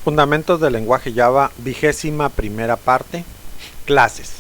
Fundamentos del lenguaje Java, 21ª parte. Clases.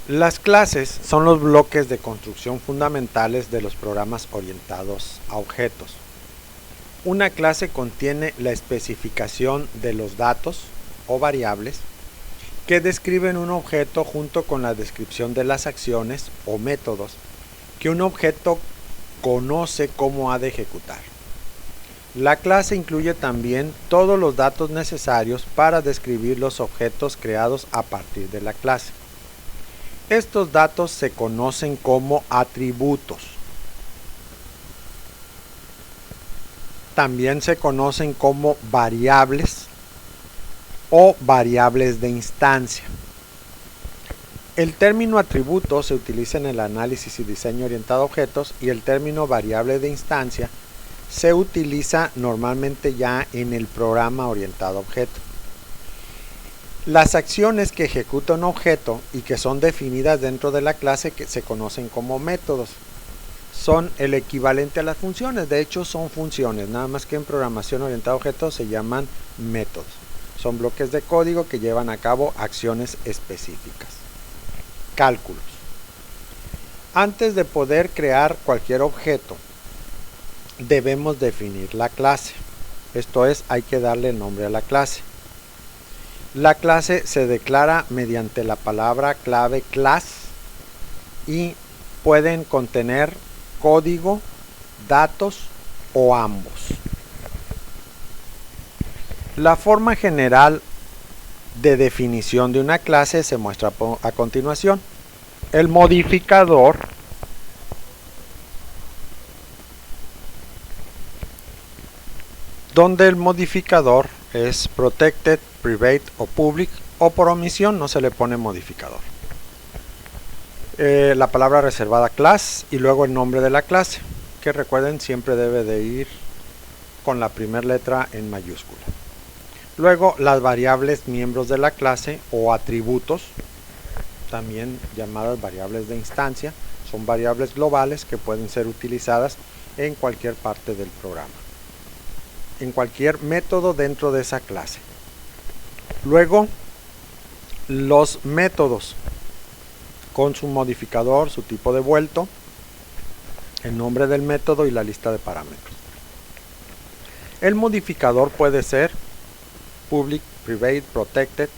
Las clases son los bloques de construcción fundamentales de los programas orientados a objetos. Una clase contiene la especificación de los datos o variables que describen un objeto junto con la descripción de las acciones o métodos que un objeto conoce cómo ha de ejecutar. La clase incluye también todos los datos necesarios para describir los objetos creados a partir de la clase. Estos datos se conocen como atributos. También se conocen como variables o variables de instancia. El término atributo se utiliza en el análisis y diseño orientado a objetos y el término variable de instancia se utiliza normalmente ya en el programa orientado a objeto. Las acciones que ejecuta un objeto y que son definidas dentro de la clase que se conocen como métodos. Son el equivalente a las funciones, de hecho son funciones, nada más que en programación orientada a objetos se llaman métodos. Son bloques de código que llevan a cabo acciones específicas. Cálculos. Antes de poder crear cualquier objeto, debemos definir la clase. Esto es, hay que darle el nombre a la clase. La clase se declara mediante la palabra clave class y pueden contener código, datos o ambos. La forma general de definición de una clase se muestra a continuación. El modificador donde el modificador es protected, private o public, o por omisión no se le pone modificador. La palabra reservada class y luego el nombre de la clase, que recuerden siempre debe de ir con la primera letra en mayúscula. Luego las variables miembros de la clase o atributos, también llamadas variables de instancia, son variables globales que pueden ser utilizadas en cualquier parte del programa, en cualquier método dentro de esa clase. Luego, los métodos con su modificador, su tipo de vuelto, el nombre del método y la lista de parámetros. El modificador puede ser public, private, protected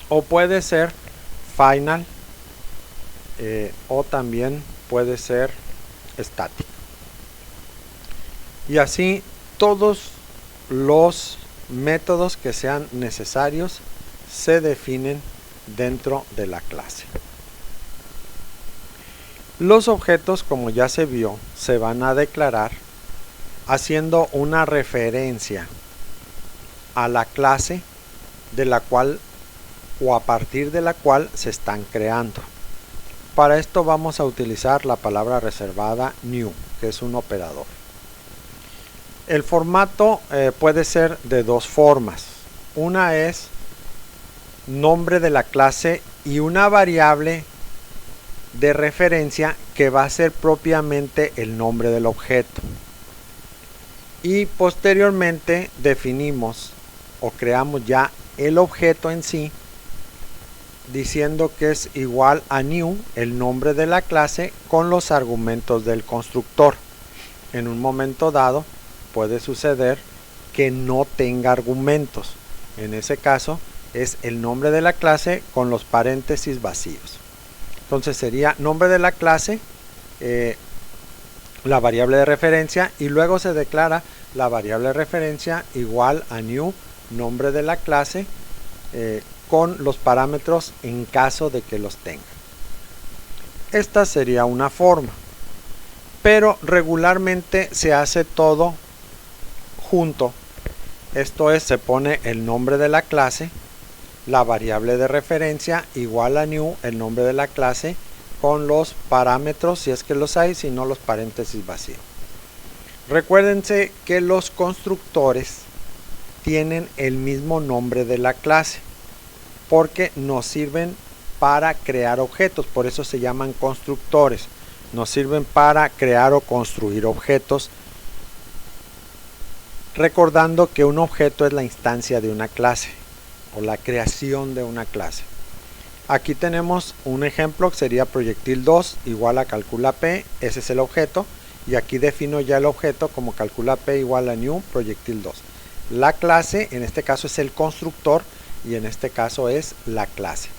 o puede ser final o también puede ser static. Y así todos los métodos que sean necesarios se definen dentro de la clase. Los objetos, como ya se vio, se van a declarar haciendo una referencia a la clase de la cual o a partir de la cual se están creando. Para esto vamos a utilizar la palabra reservada new, que es un operador. El formato puede ser de dos formas. Una es nombre de la clase y una variable de referencia que va a ser propiamente el nombre del objeto. Y posteriormente definimos o creamos ya el objeto en sí, diciendo que es igual a new, el nombre de la clase, con los argumentos del constructor. En un momento dado puede suceder que no tenga argumentos. En ese caso es el nombre de la clase con los paréntesis vacíos. Entonces sería nombre de la clase, la variable de referencia, y luego se declara la variable de referencia igual a new, nombre de la clase, con los parámetros en caso de que los tenga. Esta sería una forma, pero regularmente se hace todo junto. Esto es, se pone el nombre de la clase, la variable de referencia igual a new, el nombre de la clase, con los parámetros si es que los hay, si no los paréntesis vacíos. Recuérdense que los constructores tienen el mismo nombre de la clase porque nos sirven para crear objetos, por eso se llaman constructores. Nos sirven para crear o construir objetos recordando que un objeto es la instancia de una clase o la creación de una clase. Aquí tenemos un ejemplo que sería proyectil 2 igual a calcula P, ese es el objeto, y aquí defino ya el objeto como calcula P igual a new proyectil 2. La clase en este caso es el constructor y en este caso es la clase.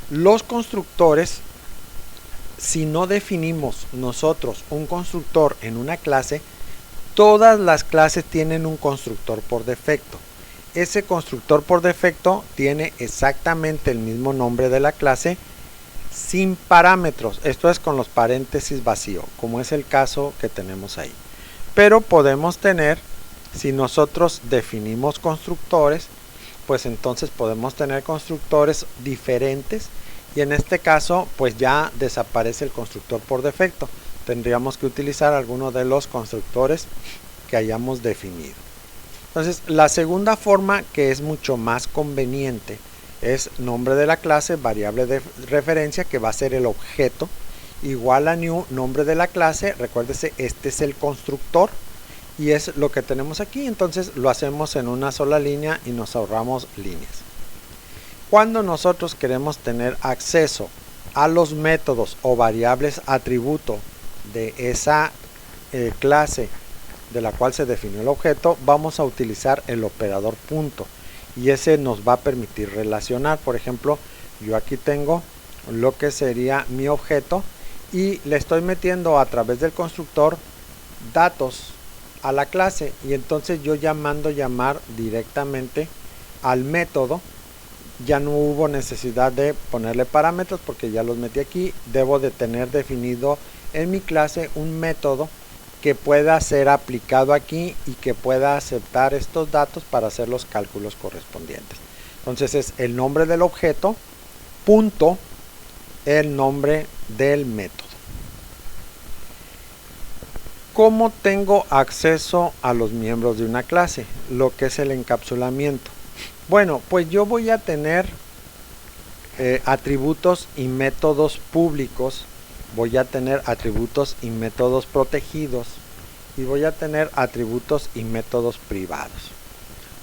Los constructores, si no definimos nosotros un constructor en una clase, todas las clases tienen un constructor por defecto. Ese constructor por defecto tiene exactamente el mismo nombre de la clase sin parámetros, esto es con los paréntesis vacío, como es el caso que tenemos ahí. Pero podemos tener, si nosotros definimos constructores, pues entonces podemos tener constructores diferentes y en este caso pues ya desaparece el constructor por defecto. Tendríamos que utilizar alguno de los constructores que hayamos definido. Entonces la segunda forma, que es mucho más conveniente, es nombre de la clase, variable de referencia, que va a ser el objeto, igual a new, nombre de la clase. Recuérdese, este es el constructor y es lo que tenemos aquí. Entonces lo hacemos en una sola línea y nos ahorramos líneas. Cuando nosotros queremos tener acceso a los métodos o variables atributo de esa clase de la cual se definió el objeto, vamos a utilizar el operador punto y ese nos va a permitir relacionar. Por ejemplo, yo aquí tengo lo que sería mi objeto y le estoy metiendo a través del constructor datos a la clase y entonces yo llamar directamente al método. Ya no hubo necesidad de ponerle parámetros porque ya los metí aquí. Debo de tener definido en mi clase un método que pueda ser aplicado aquí y que pueda aceptar estos datos para hacer los cálculos correspondientes. Entonces es el nombre del objeto punto el nombre del método. ¿Cómo tengo acceso a los miembros de una clase? Lo que es el encapsulamiento. Bueno, pues yo voy a tener atributos y métodos públicos, voy a tener atributos y métodos protegidos y voy a tener atributos y métodos privados.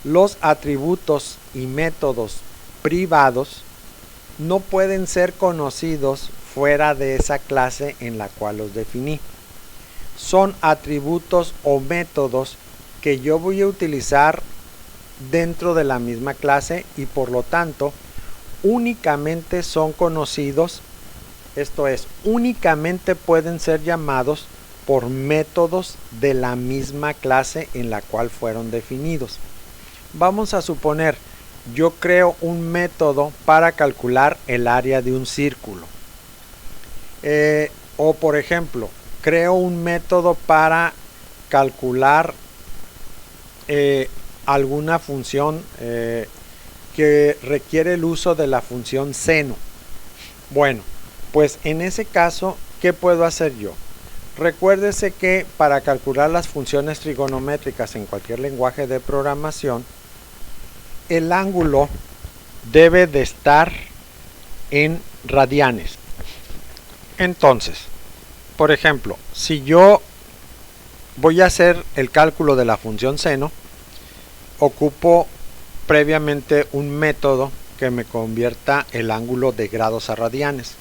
Los atributos y métodos privados no pueden ser conocidos fuera de esa clase en la cual los definí. Son atributos o métodos que yo voy a utilizar dentro de la misma clase y por lo tanto únicamente son conocidos, esto es, únicamente pueden ser llamados por métodos de la misma clase en la cual fueron definidos. Vamos a suponer, yo creo un método para calcular el área de un círculo. O por ejemplo, creo un método para calcular alguna función que requiere el uso de la función seno. Bueno, pues en ese caso, ¿qué puedo hacer yo? Recuérdese que para calcular las funciones trigonométricas en cualquier lenguaje de programación, el ángulo debe de estar en radianes. Entonces, por ejemplo, si yo voy a hacer el cálculo de la función seno, ocupo previamente un método que me convierta el ángulo de grados a radianes.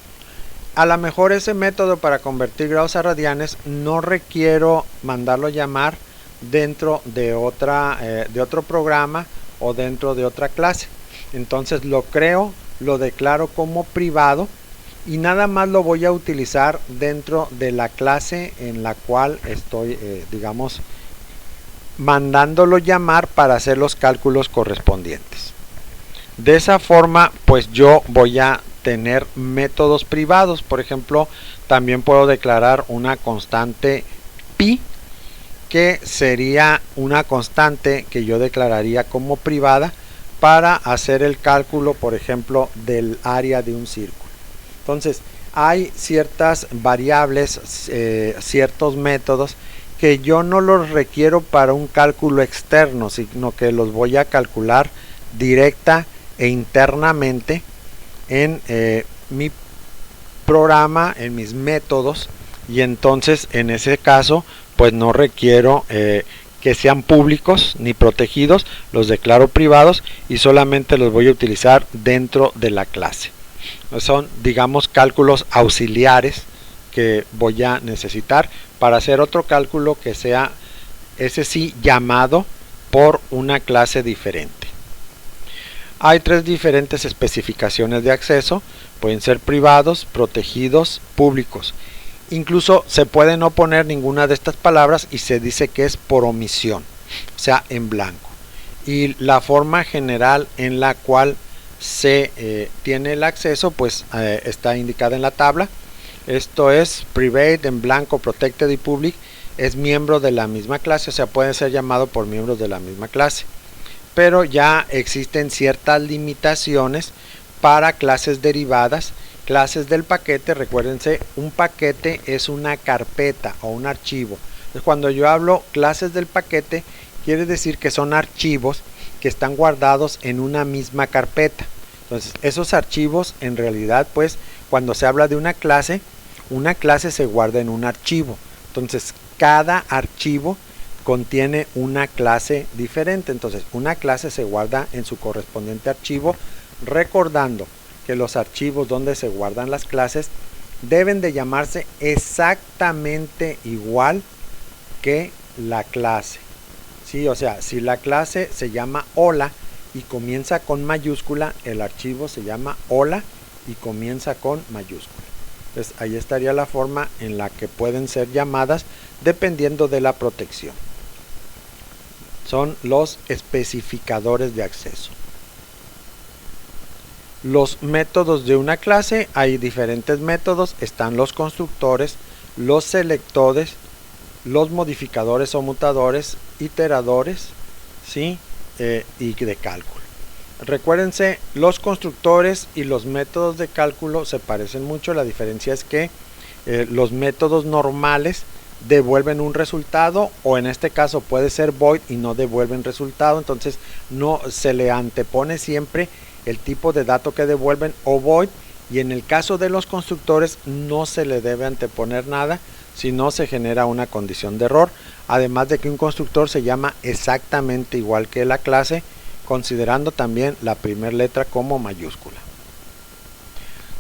A lo mejor ese método para convertir grados a radianes no requiero mandarlo llamar dentro de otro programa o dentro de otra clase. Entonces lo creo, lo declaro como privado y nada más lo voy a utilizar dentro de la clase en la cual estoy, digamos, mandándolo llamar para hacer los cálculos correspondientes. De esa forma, pues yo voy a tener métodos privados. Por ejemplo, también puedo declarar una constante pi, que sería una constante que yo declararía como privada para hacer el cálculo, por ejemplo, del área de un círculo. Entonces, hay ciertas variables, ciertos métodos que yo no los requiero para un cálculo externo, sino que los voy a calcular directa e internamente en mi programa, en mis métodos, y entonces en ese caso pues no requiero que sean públicos ni protegidos, los declaro privados y solamente los voy a utilizar dentro de la clase. Son, digamos, cálculos auxiliares que voy a necesitar para hacer otro cálculo que sea, ese sí, llamado por una clase diferente. Hay tres diferentes especificaciones de acceso, pueden ser privados, protegidos, públicos. Incluso se puede no poner ninguna de estas palabras y se dice que es por omisión, o sea, en blanco. Y la forma general en la cual se tiene el acceso, pues está indicada en la tabla. Esto es private, en blanco, protected y public. Es miembro de la misma clase, o sea, puede ser llamado por miembros de la misma clase. Pero ya existen ciertas limitaciones para clases derivadas, clases del paquete. Recuérdense, un paquete es una carpeta o un archivo. Entonces, cuando yo hablo clases del paquete, quiere decir que son archivos que están guardados en una misma carpeta. Entonces, esos archivos en realidad, pues, cuando se habla de una clase se guarda en un archivo. Entonces, cada archivo contiene una clase diferente. Entonces, una clase se guarda en su correspondiente archivo, recordando que los archivos donde se guardan las clases deben de llamarse exactamente igual que la clase. ¿Sí? O sea, si la clase se llama hola y comienza con mayúscula, el archivo se llama hola y comienza con mayúscula. Entonces, ahí estaría la forma en la que pueden ser llamadas dependiendo de la protección. Son los especificadores de acceso. Los métodos de una clase, hay diferentes métodos. Están los constructores, los selectores, los modificadores o mutadores, iteradores, ¿sí? Y de cálculo. Recuérdense, los constructores y los métodos de cálculo se parecen mucho. La diferencia es que los métodos normales devuelven un resultado, o en este caso puede ser void y no devuelven resultado. Entonces no se le antepone siempre el tipo de dato que devuelven o void, y en el caso de los constructores no se le debe anteponer nada, si no se genera una condición de error. Además de que un constructor se llama exactamente igual que la clase, considerando también la primera letra como mayúscula.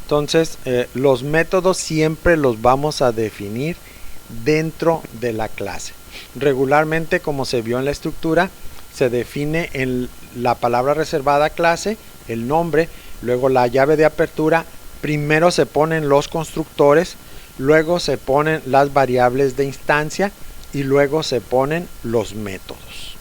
Entonces, los métodos siempre los vamos a definir dentro de la clase. Regularmente, como se vio en la estructura, se define en la palabra reservada clase, el nombre, luego la llave de apertura. Primero se ponen los constructores, luego se ponen las variables de instancia y luego se ponen los métodos.